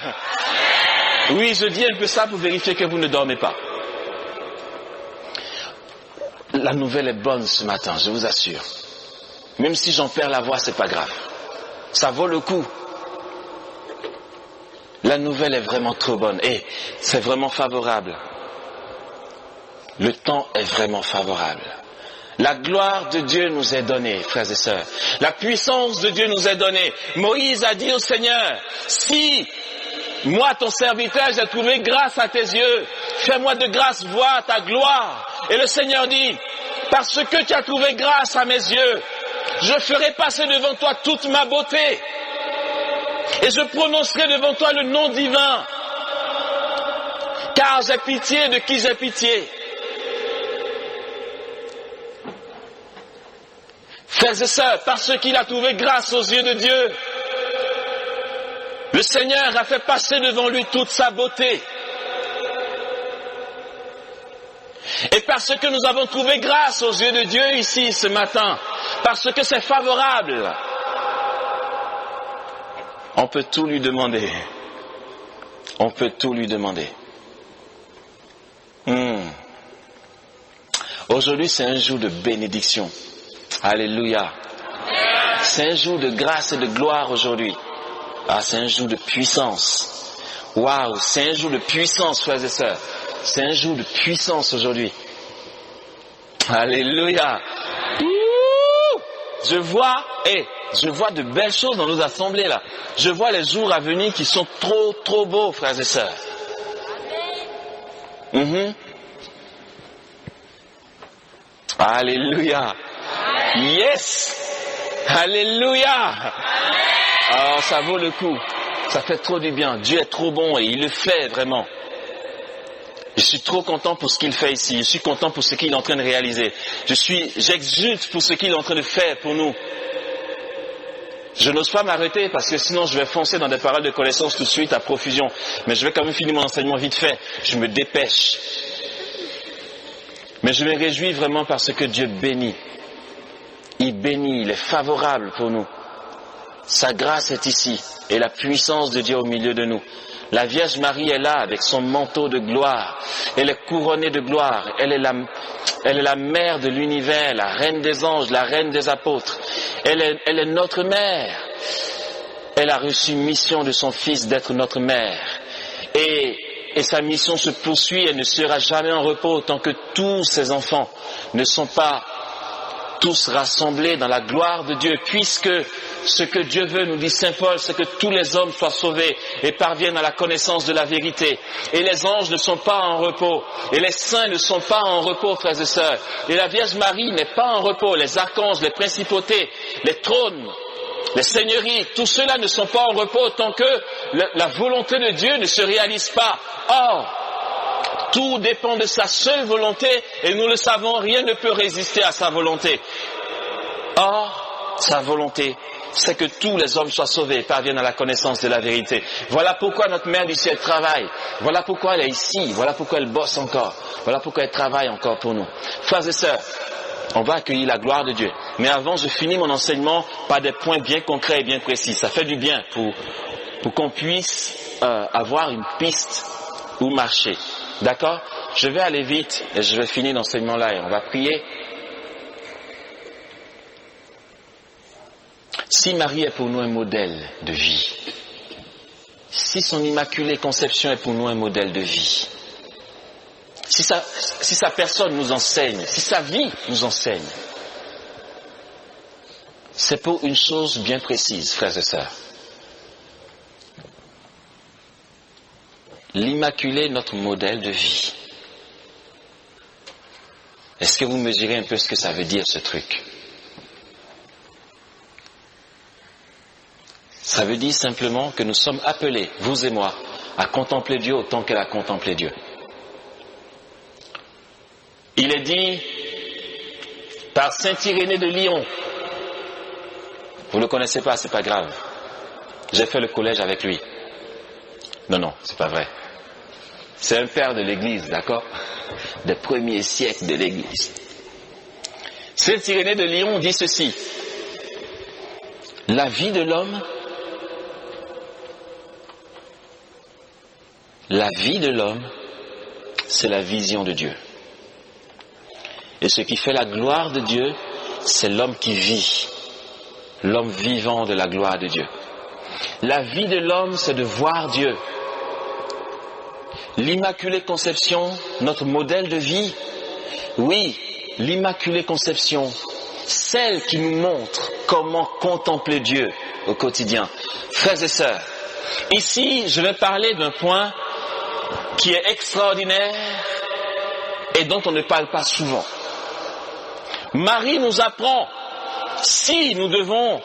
Oui, je dis un peu ça pour vérifier que vous ne dormez pas. La nouvelle est bonne ce matin, je vous assure. Même si j'en perds la voix, c'est pas grave. Ça vaut le coup. La nouvelle est vraiment trop bonne et c'est vraiment favorable. Le temps est vraiment favorable. La gloire de Dieu nous est donnée, frères et sœurs. La puissance de Dieu nous est donnée. Moïse a dit au Seigneur, si moi, ton serviteur, j'ai trouvé grâce à tes yeux, fais-moi de grâce voir ta gloire. Et le Seigneur dit, parce que tu as trouvé grâce à mes yeux, je ferai passer devant toi toute ma beauté. Et je prononcerai devant toi le nom divin. Car j'ai pitié de qui j'ai pitié. Frères et sœurs, parce qu'il a trouvé grâce aux yeux de Dieu, le Seigneur a fait passer devant lui toute sa beauté. Et parce que nous avons trouvé grâce aux yeux de Dieu ici ce matin, parce que c'est favorable, on peut tout lui demander. On peut tout lui demander. Aujourd'hui, c'est un jour de bénédiction. Alléluia. C'est un jour de grâce et de gloire aujourd'hui. Ah, c'est un jour de puissance. Waouh, c'est un jour de puissance, frères et sœurs. C'est un jour de puissance aujourd'hui. Alléluia. Je vois de belles choses dans nos assemblées là. Je vois les jours à venir qui sont trop beaux, frères et sœurs. Alléluia. Yes. Alléluia. Alors ça vaut le coup. Ça fait trop du bien. Dieu est trop bon et il le fait vraiment. Je suis trop content pour ce qu'il fait ici. Je suis content pour ce qu'il est en train de réaliser. J'exulte pour ce qu'il est en train de faire pour nous. Je n'ose pas m'arrêter parce que sinon je vais foncer dans des paroles de connaissance tout de suite à profusion. Mais je vais quand même finir mon enseignement vite fait. Je me dépêche. Mais je me réjouis vraiment parce que Dieu bénit. Il bénit, il est favorable pour nous. Sa grâce est ici et la puissance de Dieu au milieu de nous. La Vierge Marie est là avec son manteau de gloire. Elle est couronnée de gloire. Elle est la mère de l'univers, la reine des anges, la reine des apôtres. Elle est notre mère. elle a reçu mission de son Fils d'être notre mère. Et sa mission se poursuit, elle ne sera jamais en repos tant que tous ses enfants ne sont pas tous rassemblés dans la gloire de Dieu, puisque ce que Dieu veut, nous dit Saint Paul, c'est que tous les hommes soient sauvés et parviennent à la connaissance de la vérité. Et les anges ne sont pas en repos, et les saints ne sont pas en repos, frères et sœurs. Et la Vierge Marie n'est pas en repos, les archanges, les principautés, les trônes, les seigneuries, tout cela ne sont pas en repos tant que la volonté de Dieu ne se réalise pas. Or, tout dépend de sa seule volonté et nous le savons, rien ne peut résister à sa volonté. Or, sa volonté, c'est que tous les hommes soient sauvés et parviennent à la connaissance de la vérité. Voilà pourquoi notre Mère du Ciel travaille. Voilà pourquoi elle est ici. Voilà pourquoi elle bosse encore. Voilà pourquoi elle travaille encore pour nous. Frères et sœurs, on va accueillir la gloire de Dieu. Mais avant, je finis mon enseignement par des points bien concrets et bien précis. Ça fait du bien pour qu'on puisse avoir une piste où marcher. D'accord? Je vais aller vite et je vais finir l'enseignement là et on va prier. Si Marie est pour nous un modèle de vie, si son immaculée conception est pour nous un modèle de vie, si sa personne nous enseigne, si sa vie nous enseigne, c'est pour une chose bien précise, frères et sœurs. L'Immaculée est notre modèle de vie. Est-ce que vous mesurez un peu ce que ça veut dire, ce truc? Ça veut dire simplement que nous sommes appelés, vous et moi, à contempler Dieu autant qu'elle a contemplé Dieu. Il est dit par saint Irénée de Lyon. Vous ne le connaissez pas, c'est pas grave. J'ai fait le collège avec lui. Non, c'est pas vrai. C'est un père de l'Église, d'accord? Des premiers siècles de l'Église. Saint Irénée de Lyon dit ceci. La vie de l'homme, c'est la vision de Dieu. Et ce qui fait la gloire de Dieu, c'est l'homme qui vit. L'homme vivant de la gloire de Dieu. La vie de l'homme, c'est de voir Dieu. L'Immaculée Conception, notre modèle de vie, oui, l'Immaculée Conception, celle qui nous montre comment contempler Dieu au quotidien. Frères et sœurs, ici, je vais parler d'un point qui est extraordinaire et dont on ne parle pas souvent. Marie nous apprend, si nous devons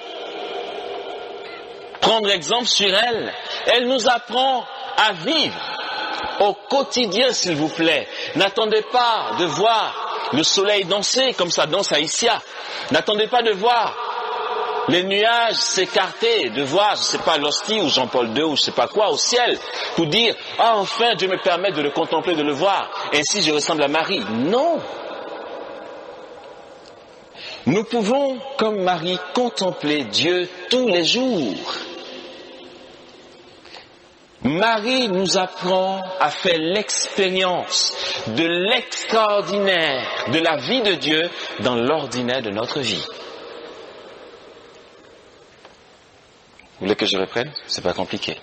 prendre exemple sur elle, elle nous apprend à vivre au quotidien, s'il vous plaît. N'attendez pas de voir le soleil danser comme ça danse à Issia. N'attendez pas de voir les nuages s'écarter, de voir, je ne sais pas, l'hostie ou Jean-Paul II ou je ne sais pas quoi au ciel, pour dire, ah enfin Dieu me permet de le contempler, de le voir, ainsi je ressemble à Marie. Non. Nous pouvons, comme Marie, contempler Dieu tous les jours. Marie nous apprend à faire l'expérience de l'extraordinaire de la vie de Dieu dans l'ordinaire de notre vie. Vous voulez que je reprenne? C'est pas compliqué.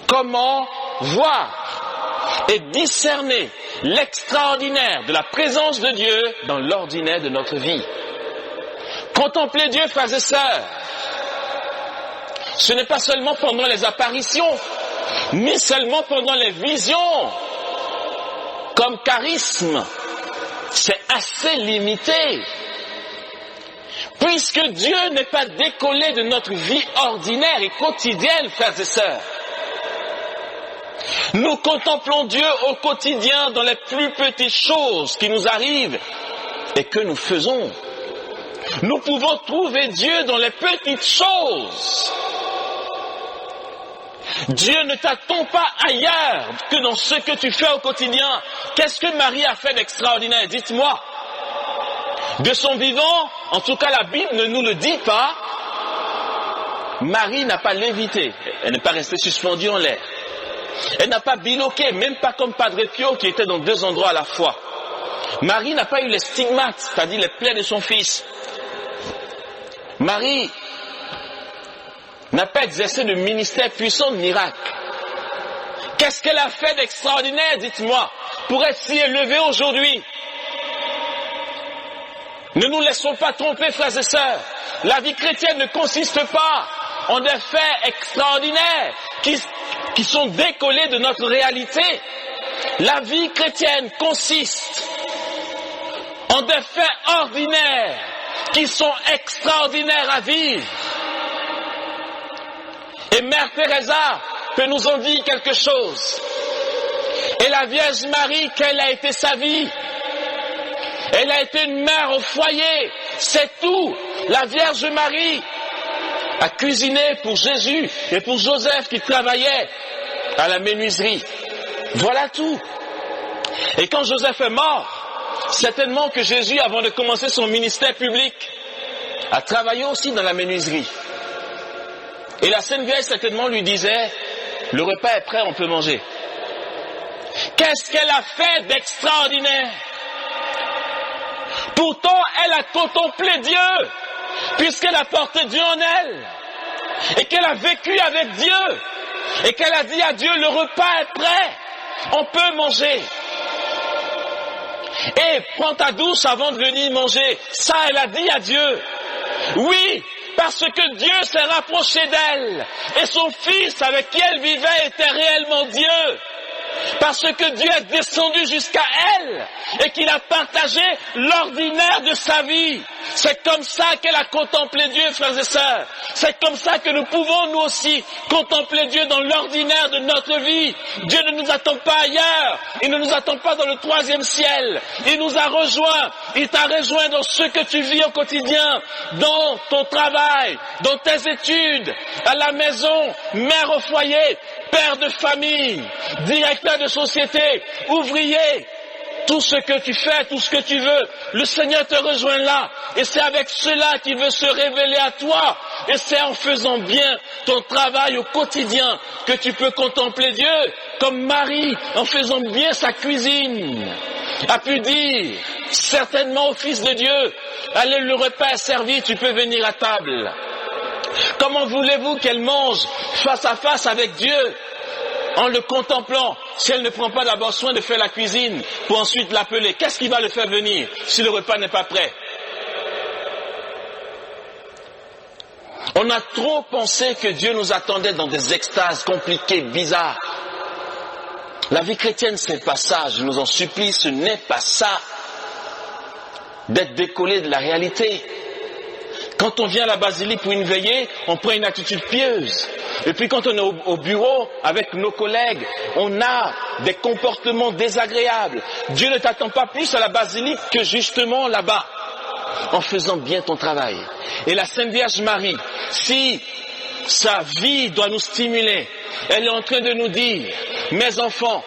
Comment voir et discerner l'extraordinaire de la présence de Dieu dans l'ordinaire de notre vie? Contempler Dieu, frères et sœurs, ce n'est pas seulement pendant les apparitions, ni seulement pendant les visions, comme charisme. C'est assez limité. Puisque Dieu n'est pas décollé de notre vie ordinaire et quotidienne, frères et sœurs. Nous contemplons Dieu au quotidien dans les plus petites choses qui nous arrivent et que nous faisons. Nous pouvons trouver Dieu dans les petites choses. Dieu ne t'attend pas ailleurs que dans ce que tu fais au quotidien. Qu'est-ce que Marie a fait d'extraordinaire? Dites-moi. De son vivant, en tout cas la Bible ne nous le dit pas, Marie n'a pas lévité. Elle n'est pas restée suspendue en l'air. Elle n'a pas biloqué, même pas comme Padre Pio qui était dans deux endroits à la fois. Marie n'a pas eu les stigmates, c'est-à-dire les plaies de son fils. Marie n'a pas exercé de ministère puissant de miracle. Qu'est-ce qu'elle a fait d'extraordinaire, dites-moi, pour être si élevée aujourd'hui? Ne nous laissons pas tromper, frères et sœurs. La vie chrétienne ne consiste pas en des faits extraordinaires qui sont décollés de notre réalité. La vie chrétienne consiste en des faits ordinaires qui sont extraordinaires à vivre. Et Mère Teresa peut nous en dire quelque chose. Et la Vierge Marie, quelle a été sa vie? Elle a été une mère au foyer, c'est tout. La Vierge Marie a cuisiné pour Jésus et pour Joseph qui travaillait à la menuiserie. Voilà tout. Et quand Joseph est mort, certainement que Jésus, avant de commencer son ministère public, a travaillé aussi dans la menuiserie. Et la Sainte Vierge certainement lui disait, le repas est prêt, on peut manger. Qu'est-ce qu'elle a fait d'extraordinaire? Pourtant, elle a contemplé Dieu, puisqu'elle a porté Dieu en elle, et qu'elle a vécu avec Dieu, et qu'elle a dit à Dieu, le repas est prêt, on peut manger. Et prends ta douche avant de venir manger. Ça, elle a dit à Dieu. Oui, parce que Dieu s'est rapproché d'elle, et son fils avec qui elle vivait était réellement Dieu. Parce que Dieu est descendu jusqu'à elle et qu'il a partagé l'ordinaire de sa vie. C'est comme ça qu'elle a contemplé Dieu, frères et sœurs. C'est comme ça que nous pouvons nous aussi contempler Dieu dans l'ordinaire de notre vie. Dieu ne nous attend pas ailleurs. Il ne nous attend pas dans le 3e ciel. Il nous a rejoints. Il t'a rejoint dans ce que tu vis au quotidien, dans ton travail, dans tes études, à la maison, mère au foyer, père de famille, directeur de société, ouvrier, tout ce que tu fais, tout ce que tu veux, le Seigneur te rejoint là, et c'est avec cela qu'il veut se révéler à toi, et c'est en faisant bien ton travail au quotidien que tu peux contempler Dieu, comme Marie, en faisant bien sa cuisine, a pu dire, certainement au Fils de Dieu, allez, le repas est servi, tu peux venir à table. Comment voulez-vous qu'elle mange face à face avec Dieu en le contemplant si elle ne prend pas d'abord soin de faire la cuisine pour ensuite l'appeler? Qu'est-ce qui va le faire venir si le repas n'est pas prêt? On a trop pensé que Dieu nous attendait dans des extases compliquées, bizarres. La vie chrétienne, ce n'est pas ça, je nous en supplie, ce n'est pas ça. D'être décollé de la réalité. Quand on vient à la basilique pour une veillée, on prend une attitude pieuse. Et puis quand on est au bureau avec nos collègues, on a des comportements désagréables. Dieu ne t'attend pas plus à la basilique que justement là-bas, en faisant bien ton travail. Et la Sainte Vierge Marie, si sa vie doit nous stimuler, elle est en train de nous dire, mes enfants,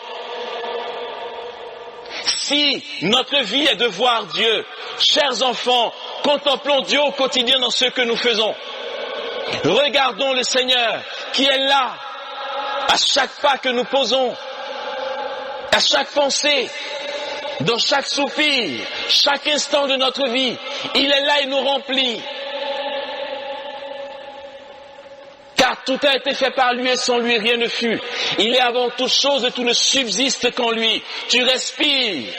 si notre vie est de voir Dieu, chers enfants, contemplons Dieu au quotidien dans ce que nous faisons. Regardons le Seigneur qui est là, à chaque pas que nous posons, à chaque pensée, dans chaque soupir, chaque instant de notre vie. Il est là et nous remplit. Car tout a été fait par lui et sans lui rien ne fut. Il est avant toute chose et tout ne subsiste qu'en lui. Tu respires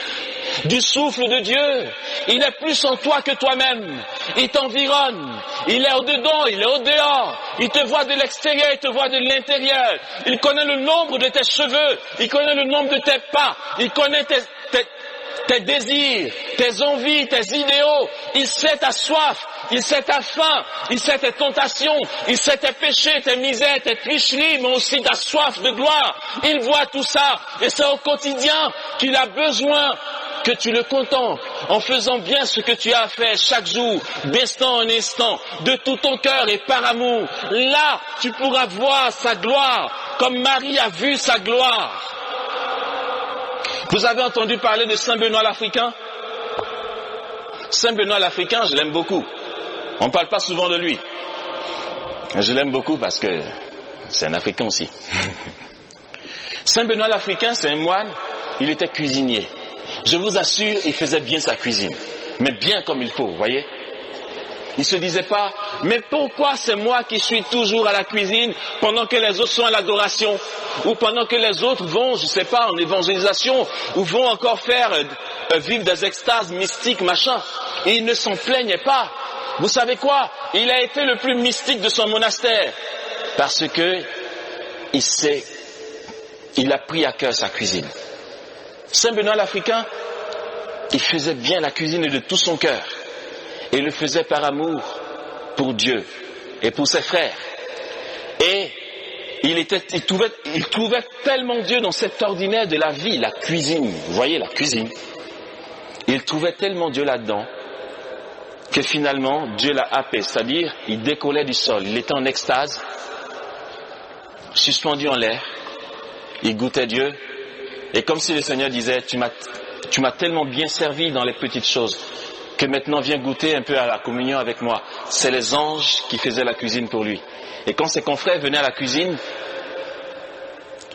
du souffle de Dieu. Il est plus en toi que toi-même. Il t'environne. Il est au-dedans, il est au-dehors. Il te voit de l'extérieur, il te voit de l'intérieur. Il connaît le nombre de tes cheveux. Il connaît le nombre de tes pas. Il connaît tes désirs, tes envies, tes idéaux. Il sait ta soif. Il sait ta faim, il sait tes tentations, il sait tes péchés, tes misères, tes tricheries, mais aussi ta soif de gloire. Il voit tout ça, et c'est au quotidien qu'il a besoin que tu le contemples, en faisant bien ce que tu as à faire chaque jour, d'instant en instant, de tout ton cœur et par amour. Là, tu pourras voir sa gloire, comme Marie a vu sa gloire. Vous avez entendu parler de Saint Benoît l'Africain? Saint Benoît l'Africain, je l'aime beaucoup. On ne parle pas souvent de lui. Je l'aime beaucoup parce que c'est un Africain aussi. Saint Benoît l'Africain, c'est un moine, il était cuisinier. Je vous assure, il faisait bien sa cuisine. Mais bien comme il faut, vous voyez. Il ne se disait pas, mais pourquoi c'est moi qui suis toujours à la cuisine pendant que les autres sont à l'adoration, ou pendant que les autres vont, je ne sais pas, en évangélisation, ou vont encore faire vivre des extases mystiques, machin. Et il ne s'en plaignait pas. Vous savez quoi? Il a été le plus mystique de son monastère, parce que il a pris à cœur sa cuisine. Saint Benoît l'Africain, il faisait bien la cuisine de tout son cœur. Et il le faisait par amour pour Dieu et pour ses frères. Et il trouvait tellement Dieu dans cet ordinaire de la vie, la cuisine. Vous voyez, la cuisine. Il trouvait tellement Dieu là-dedans que finalement, Dieu l'a happé. C'est-à-dire, il décollait du sol. Il était en extase, suspendu en l'air. Il goûtait Dieu. Et comme si le Seigneur disait, tu m'as tellement bien servi dans les petites choses que maintenant viens goûter un peu à la communion avec moi. C'est les anges qui faisaient la cuisine pour lui. Et quand ses confrères venaient à la cuisine,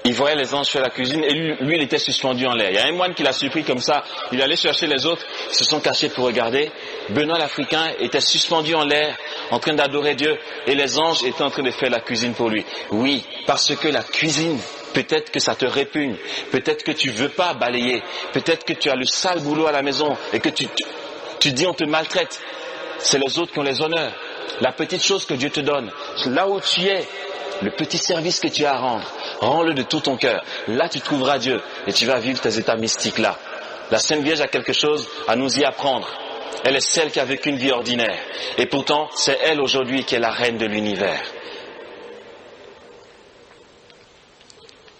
il voyait les anges faire la cuisine et lui il était suspendu en l'air. Il y a un moine qui l'a surpris comme ça, il allait chercher les autres, ils se sont cachés pour regarder. Benoît l'Africain était suspendu en l'air, en train d'adorer Dieu, et les anges étaient en train de faire la cuisine pour lui. Oui, parce que la cuisine, peut-être que ça te répugne, peut-être que tu veux pas balayer, peut-être que tu as le sale boulot à la maison et que tu dis on te maltraite. C'est les autres qui ont les honneurs. La petite chose que Dieu te donne, là où tu es, le petit service que tu as à rendre, rends-le de tout ton cœur. Là tu trouveras Dieu et tu vas vivre tes états mystiques là. La Sainte Vierge a quelque chose à nous y apprendre. Elle est celle qui a vécu une vie ordinaire. Et pourtant, c'est elle aujourd'hui qui est la reine de l'univers.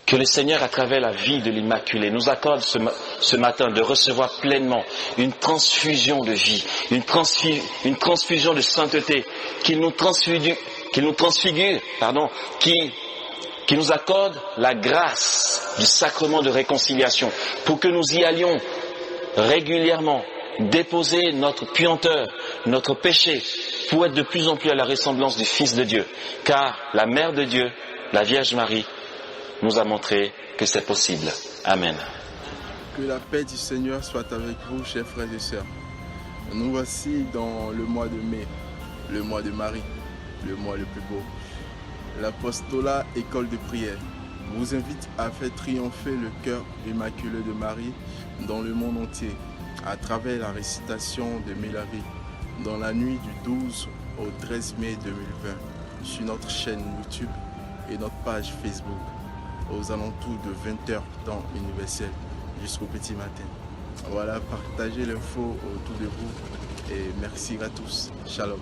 Que le Seigneur, à travers la vie de l'Immaculée, nous accorde ce matin de recevoir pleinement une transfusion de vie, une transfusion de sainteté, qu'il nous transfigure, qui nous accorde la grâce du sacrement de réconciliation, pour que nous y allions régulièrement, déposer notre puanteur, notre péché, pour être de plus en plus à la ressemblance du Fils de Dieu. Car la Mère de Dieu, la Vierge Marie, nous a montré que c'est possible. Amen. Que la paix du Seigneur soit avec vous, chers frères et sœurs. Nous voici dans le mois de mai, le mois de Marie, le mois le plus beau. L'apostolat École de prière vous invite à faire triompher le cœur immaculé de Marie dans le monde entier, à travers la récitation de Mélavie, dans la nuit du 12 au 13 mai 2020, sur notre chaîne YouTube et notre page Facebook, aux alentours de 20h temps universel jusqu'au petit matin. Voilà, partagez l'info autour de vous et merci à tous. Shalom.